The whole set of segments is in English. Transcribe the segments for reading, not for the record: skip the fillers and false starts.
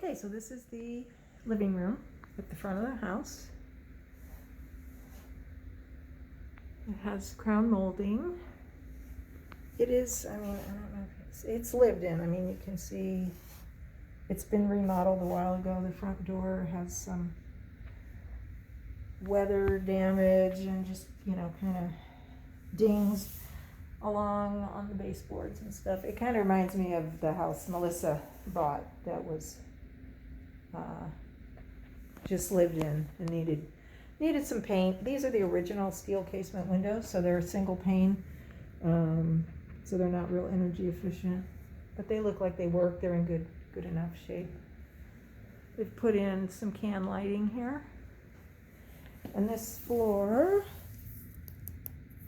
Okay, so this is the living room at the front of the house. It has crown molding. It is, I don't know if it's lived in. You can see it's been remodeled a while ago. The front door has some weather damage and just, kind of dings along on the baseboards and stuff. It kind of reminds me of the house Melissa bought that was just lived in and needed some paint. These are the original steel casement windows, so they're single pane, so they're not real energy efficient, but they look like they work. They're in good enough shape. They've put in some can lighting here, and this floor,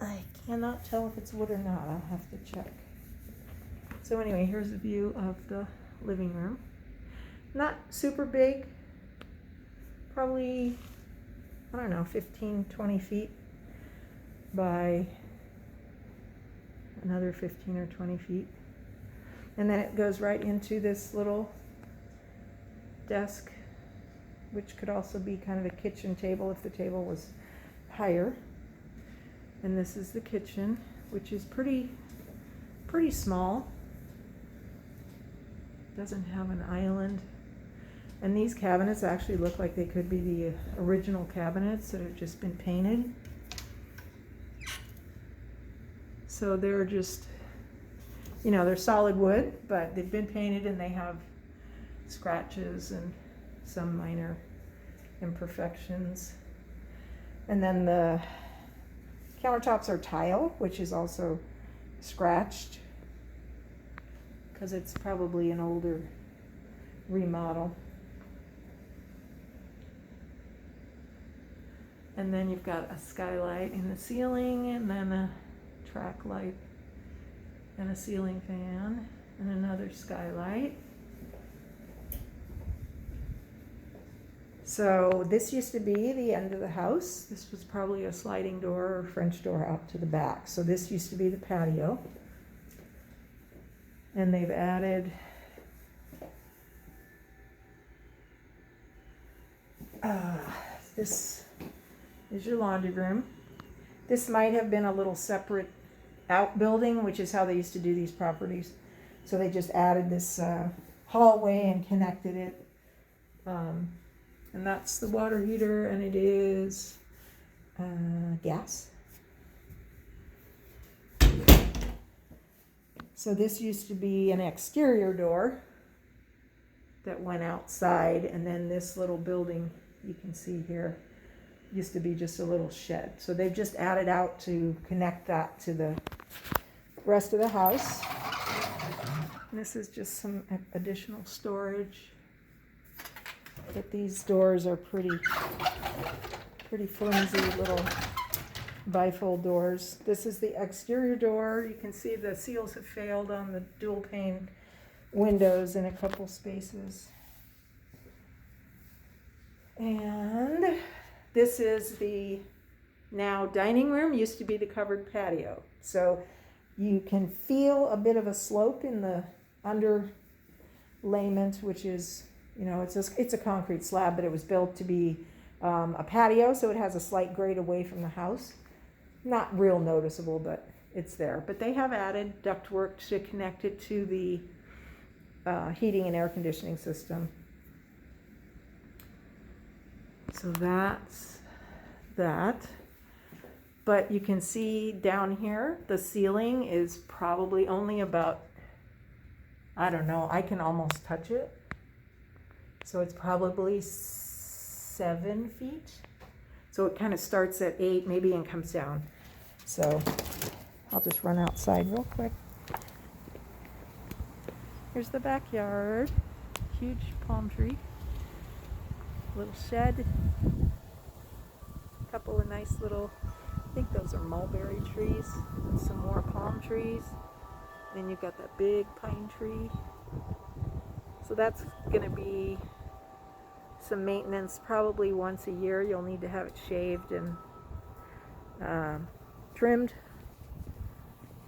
I cannot tell if it's wood or not. I'll have to check. So anyway, here's a view of the living room. Not super big, probably, 15, 20 feet by another 15 or 20 feet. And then it goes right into this little desk, which could also be kind of a kitchen table if the table was higher. And this is the kitchen, which is pretty small. Doesn't have an island. And these cabinets actually look like they could be the original cabinets that have just been painted. So they're just, they're solid wood, but they've been painted and they have scratches and some minor imperfections. And then the countertops are tile, which is also scratched because it's probably an older remodel. And then you've got a skylight in the ceiling, and then a track light and a ceiling fan and another skylight. So this used to be the end of the house. This was probably a sliding door or French door out to the back. So this used to be the patio. And they've added this is your laundry room. This might have been a little separate outbuilding, which is how they used to do these properties. So they just added this hallway and connected it. And that's the water heater, and it is gas. So this used to be an exterior door that went outside, and then this little building you can see here used to be just a little shed. So they've just added out to connect that to the rest of the house. And this is just some additional storage. But these doors are pretty flimsy little bifold doors. This is the exterior door. You can see the seals have failed on the dual pane windows in a couple spaces. And this is the now dining room. Used to be the covered patio. So you can feel a bit of a slope in the underlayment, which is, it's a concrete slab, but it was built to be a patio, so it has a slight grade away from the house. Not real noticeable, but it's there. But they have added ductwork to connect it to the heating and air conditioning system. So that's that. But you can see down here, the ceiling is probably only about, I can almost touch it. So it's probably 7 feet. So it kind of starts at 8 maybe and comes down. So I'll just run outside real quick. Here's the backyard. Huge palm tree. Little shed. A couple of nice little, I think those are mulberry trees. And some more palm trees. Then you've got that big pine tree. So that's going to be some maintenance. Probably once a year you'll need to have it shaved and trimmed.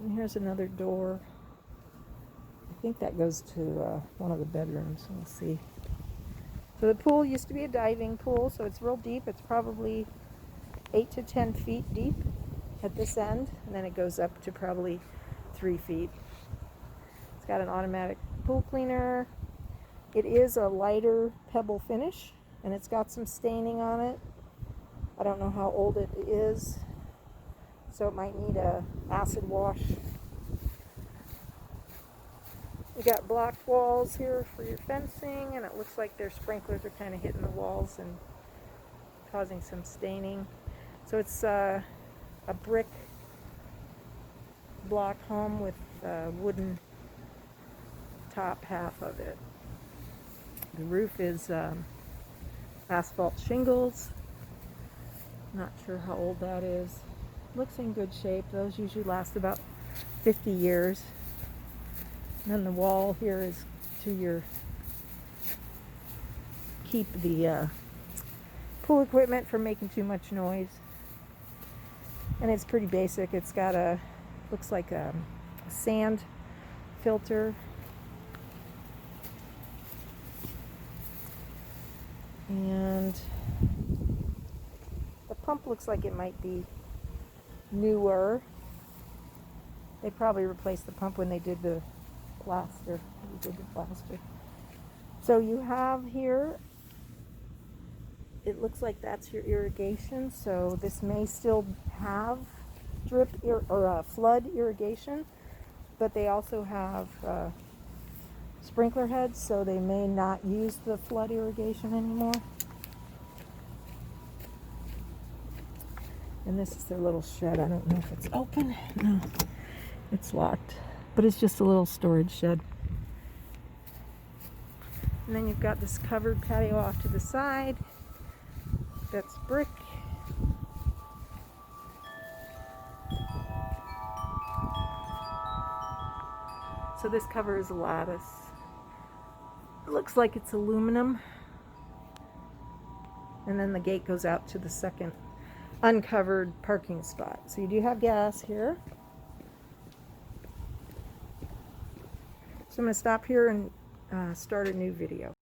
And here's another door. I think that goes to one of the bedrooms. We'll see. So the pool used to be a diving pool, so it's real deep. It's probably 8 to 10 feet deep at this end, and then it goes up to probably 3 feet. It's got an automatic pool cleaner. It is a lighter pebble finish, and it's got some staining on it. I don't know how old it is, so it might need a acid wash. You got blocked walls here for your fencing, and it looks like their sprinklers are kind of hitting the walls and causing some staining. So it's a brick block home with a wooden top half of it. The roof is asphalt shingles. Not sure how old that is. Looks in good shape. Those usually last about 50 years. And then the wall here is to keep the pool equipment from making too much noise. And it's pretty basic. It's got looks like a sand filter. And the pump looks like it might be newer. They probably replaced the pump when they did the plaster. So you have here, it looks like that's your irrigation. So this may still have drip or flood irrigation, but they also have sprinkler heads, so they may not use the flood irrigation anymore. And this is their little shed. I don't know if it's open. No, it's locked, but it's just a little storage shed. And then you've got this covered patio off to the side. That's brick. So this cover is a lattice. It looks like it's aluminum. And then the gate goes out to the second uncovered parking spot. So you do have gas here. So I'm going to stop here and start a new video.